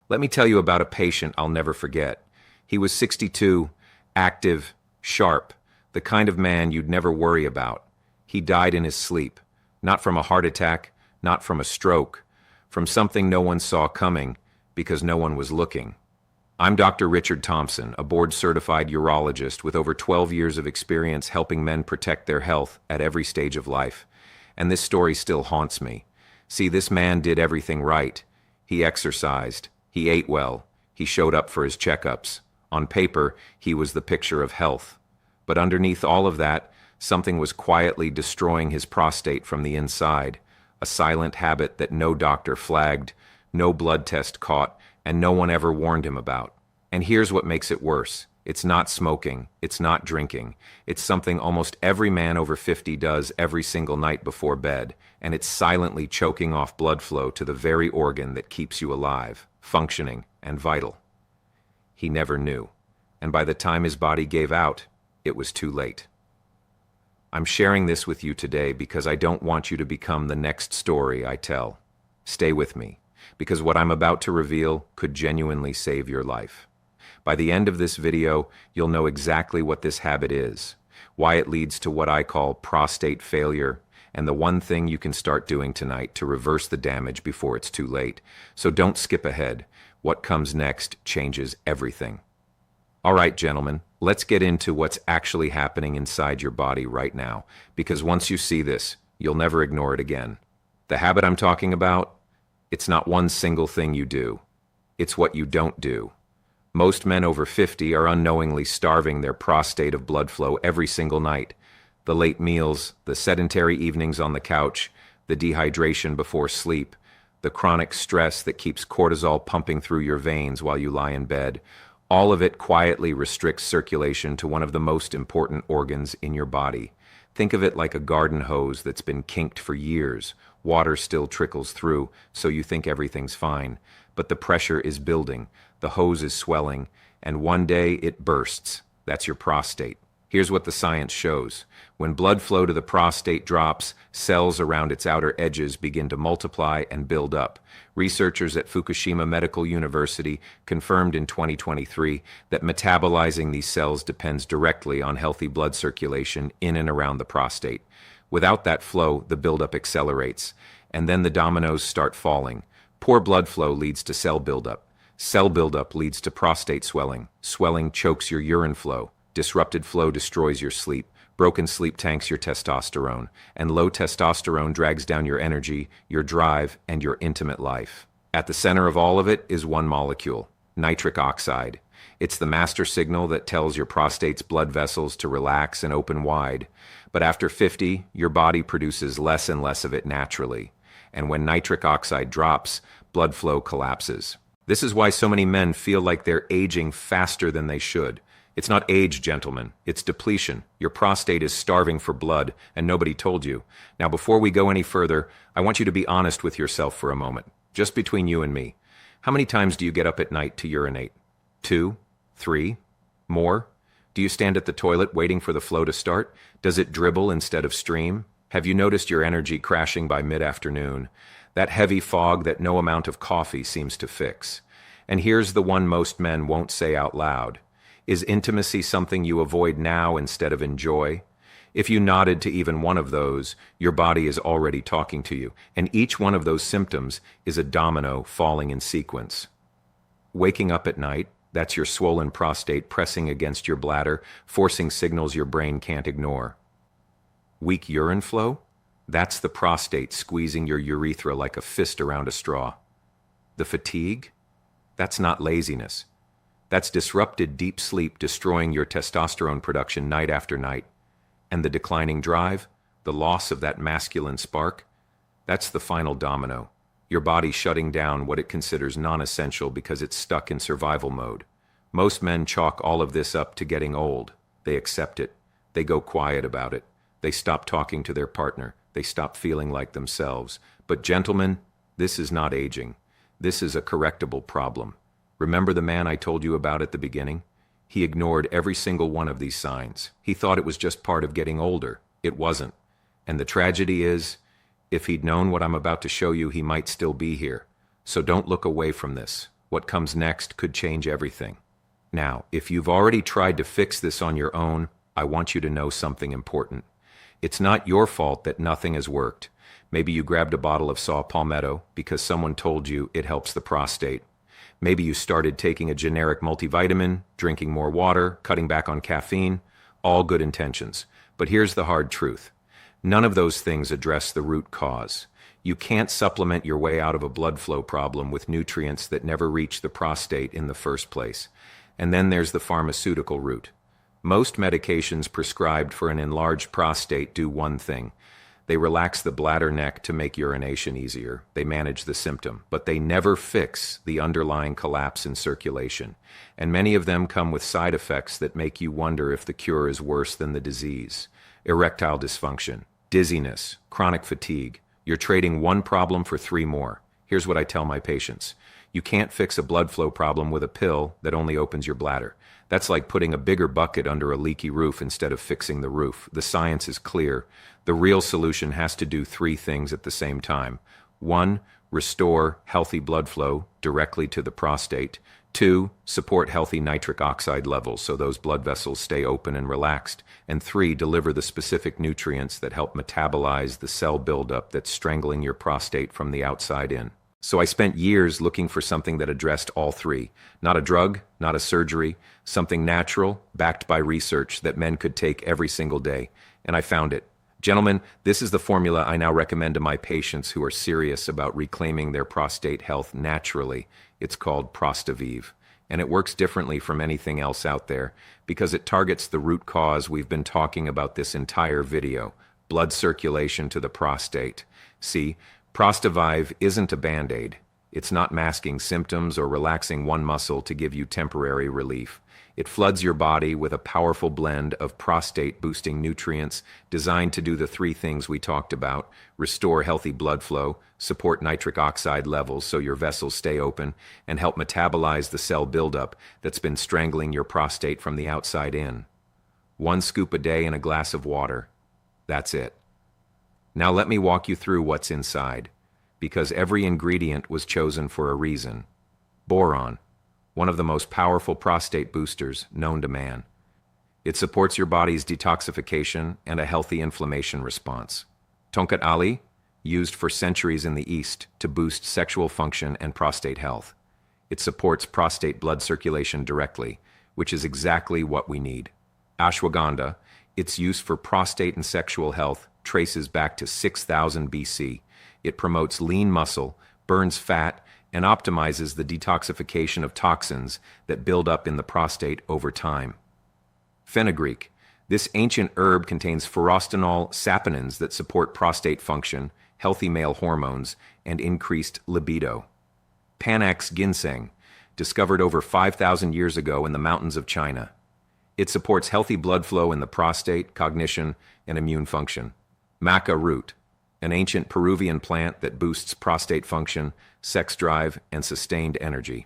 Let me tell you about a patient I'll never forget. He was 62, active, sharp, the kind of man you'd never worry about. He died in his sleep, not from a heart attack, not from a stroke, from something no one saw coming because no one was looking. I'm Dr. Richard Thompson, a board-certified urologist with over 12 years of experience helping men protect their health at every stage of life. And this story still haunts me. See, this man did everything right. He exercised. He ate well. He showed up for his checkups. On paper, he was the picture of health. But underneath all of that, something was quietly destroying his prostate from the inside. A silent habit that no doctor flagged, no blood test caught, and no one ever warned him about. And here's what makes it worse. It's not smoking. It's not drinking. It's something almost every man over 50 does every single night before bed, and it's silently choking off blood flow to the very organ that keeps you alive, functioning, and vital. He never knew, and by the time his body gave out, it was too late. I'm sharing this with you today because I don't want you to become the next story I tell. Stay with me, because what I'm about to reveal could genuinely save your life. By the end of this video, you'll know exactly what this habit is, why it leads to what I call prostate failure, and the one thing you can start doing tonight to reverse the damage before it's too late. So don't skip ahead. What comes next changes everything. All right, gentlemen, let's get into what's actually happening inside your body right now, because once you see this, you'll never ignore it again. The habit I'm talking about, it's not one single thing you do. It's what you don't do. Most men over 50 are unknowingly starving their prostate of blood flow every single night. The late meals, the sedentary evenings on the couch, the dehydration before sleep, the chronic stress that keeps cortisol pumping through your veins while you lie in bed, all of it quietly restricts circulation to one of the most important organs in your body. Think of it like a garden hose that's been kinked for years. Water still trickles through, so you think everything's fine. But the pressure is building, the hose is swelling, and one day it bursts. That's your prostate. Here's what the science shows. When blood flow to the prostate drops, cells around its outer edges begin to multiply and build up. Researchers at Fukushima Medical University confirmed in 2023 that metabolizing these cells depends directly on healthy blood circulation in and around the prostate. Without that flow, the buildup accelerates, and then the dominoes start falling. Poor blood flow leads to cell buildup. Cell buildup leads to prostate swelling. Swelling chokes your urine flow. Disrupted flow destroys your sleep. Broken sleep tanks your testosterone. And low testosterone drags down your energy, your drive, and your intimate life. At the center of all of it is one molecule, nitric oxide. It's the master signal that tells your prostate's blood vessels to relax and open wide. But after 50, your body produces less and less of it naturally. And when nitric oxide drops, blood flow collapses. This is why so many men feel like they're aging faster than they should. It's not age, gentlemen. It's depletion. Your prostate is starving for blood, and nobody told you. Now, before we go any further, I want you to be honest with yourself for a moment, just between you and me. How many times do you get up at night to urinate? 2? 3? More? Do you stand at the toilet waiting for the flow to start? Does it dribble instead of stream? Have you noticed your energy crashing by mid-afternoon? That heavy fog that no amount of coffee seems to fix. And here's the one most men won't say out loud. Is intimacy something you avoid now instead of enjoy? If you nodded to even one of those, your body is already talking to you, and each one of those symptoms is a domino falling in sequence. Waking up at night, that's your swollen prostate pressing against your bladder, forcing signals your brain can't ignore. Weak urine flow? That's the prostate squeezing your urethra like a fist around a straw. The fatigue? That's not laziness. That's disrupted deep sleep destroying your testosterone production night after night. And the declining drive, the loss of that masculine spark, that's the final domino. Your body shutting down what it considers non-essential because it's stuck in survival mode. Most men chalk all of this up to getting old. They accept it. They go quiet about it. They stop talking to their partner. They stop feeling like themselves. But gentlemen, this is not aging. This is a correctable problem. Remember the man I told you about at the beginning? He ignored every single one of these signs. He thought it was just part of getting older. It wasn't. And the tragedy is, if he'd known what I'm about to show you, he might still be here. So don't look away from this. What comes next could change everything. Now, if you've already tried to fix this on your own, I want you to know something important. It's not your fault that nothing has worked. Maybe you grabbed a bottle of saw palmetto because someone told you it helps the prostate. Maybe you started taking a generic multivitamin, drinking more water, cutting back on caffeine. All good intentions. But here's the hard truth. None of those things address the root cause. You can't supplement your way out of a blood flow problem with nutrients that never reach the prostate in the first place. And then there's the pharmaceutical route. Most medications prescribed for an enlarged prostate do one thing. They relax the bladder neck to make urination easier. They manage the symptom, but they never fix the underlying collapse in circulation. And many of them come with side effects that make you wonder if the cure is worse than the disease. Erectile dysfunction, dizziness, chronic fatigue. You're trading one problem for three more. Here's what I tell my patients. You can't fix a blood flow problem with a pill that only opens your bladder. That's like putting a bigger bucket under a leaky roof instead of fixing the roof. The science is clear. The real solution has to do three things at the same time. 1, restore healthy blood flow directly to the prostate. 2, support healthy nitric oxide levels so those blood vessels stay open and relaxed. And 3, deliver the specific nutrients that help metabolize the cell buildup that's strangling your prostate from the outside in. So I spent years looking for something that addressed all three. Not a drug, not a surgery, something natural, backed by research that men could take every single day. And I found it. Gentlemen, this is the formula I now recommend to my patients who are serious about reclaiming their prostate health naturally. It's called Prostaviv. And it works differently from anything else out there because it targets the root cause we've been talking about this entire video, blood circulation to the prostate. See, Prostaviv isn't a band-aid. It's not masking symptoms or relaxing one muscle to give you temporary relief. It floods your body with a powerful blend of prostate-boosting nutrients designed to do the three things we talked about: restore healthy blood flow, support nitric oxide levels so your vessels stay open, and help metabolize the cell buildup that's been strangling your prostate from the outside in. 1 scoop a day in a glass of water. That's it. Now let me walk you through what's inside, because every ingredient was chosen for a reason. Boron, one of the most powerful prostate boosters known to man. It supports your body's detoxification and a healthy inflammation response. Tonkat Ali, used for centuries in the East to boost sexual function and prostate health. It supports prostate blood circulation directly, which is exactly what we need. Ashwagandha, its use for prostate and sexual health traces back to 6000 BC. It promotes lean muscle, burns fat, and optimizes the detoxification of toxins that build up in the prostate over time. Fenugreek. This ancient herb contains furostanol saponins that support prostate function, healthy male hormones, and increased libido. Panax ginseng, discovered over 5,000 years ago in the mountains of China. It supports healthy blood flow in the prostate, cognition, and immune function. Maca root, an ancient Peruvian plant that boosts prostate function, sex drive, and sustained energy.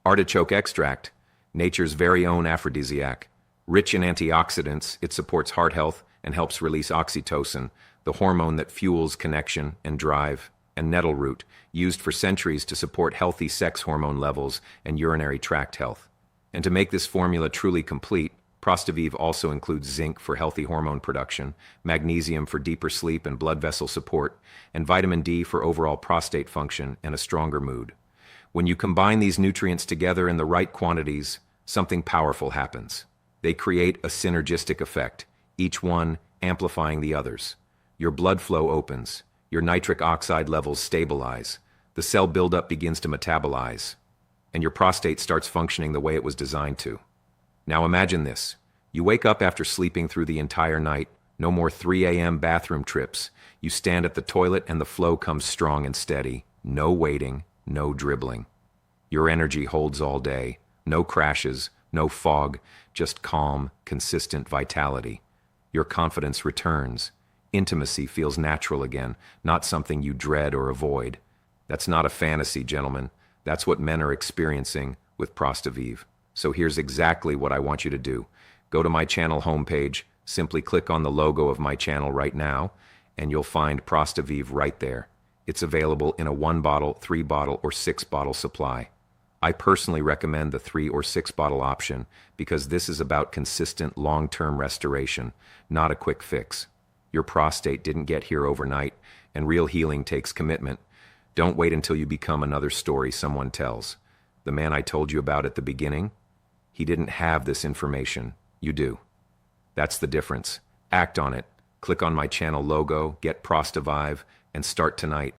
Artichoke extract, nature's very own aphrodisiac. Rich in antioxidants, it supports heart health and helps release oxytocin, the hormone that fuels connection and drive. And nettle root, used for centuries to support healthy sex hormone levels and urinary tract health. And to make this formula truly complete, Prostaviv also includes zinc for healthy hormone production, magnesium for deeper sleep and blood vessel support, and vitamin D for overall prostate function and a stronger mood. When you combine these nutrients together in the right quantities, something powerful happens. They create a synergistic effect, each one amplifying the others. Your blood flow opens, your nitric oxide levels stabilize, the cell buildup begins to metabolize, and your prostate starts functioning the way it was designed to. Now imagine this. You wake up after sleeping through the entire night, no more 3 a.m. bathroom trips. You stand at the toilet and the flow comes strong and steady. No waiting, no dribbling. Your energy holds all day. No crashes, no fog, just calm, consistent vitality. Your confidence returns. Intimacy feels natural again, not something you dread or avoid. That's not a fantasy, gentlemen. That's what men are experiencing with Prostaviv. So here's exactly what I want you to do. Go to my channel homepage, simply click on the logo of my channel right now, and you'll find Prostaviv right there. It's available in a 1-bottle, 3-bottle, or 6-bottle supply. I personally recommend the 3 or 6 bottle option because this is about consistent long-term restoration, not a quick fix. Your prostate didn't get here overnight, and real healing takes commitment. Don't wait until you become another story someone tells. The man I told you about at the beginning, he didn't have this information. You do. That's the difference. Act on it. Click on my channel logo, get Prostavive, and start tonight.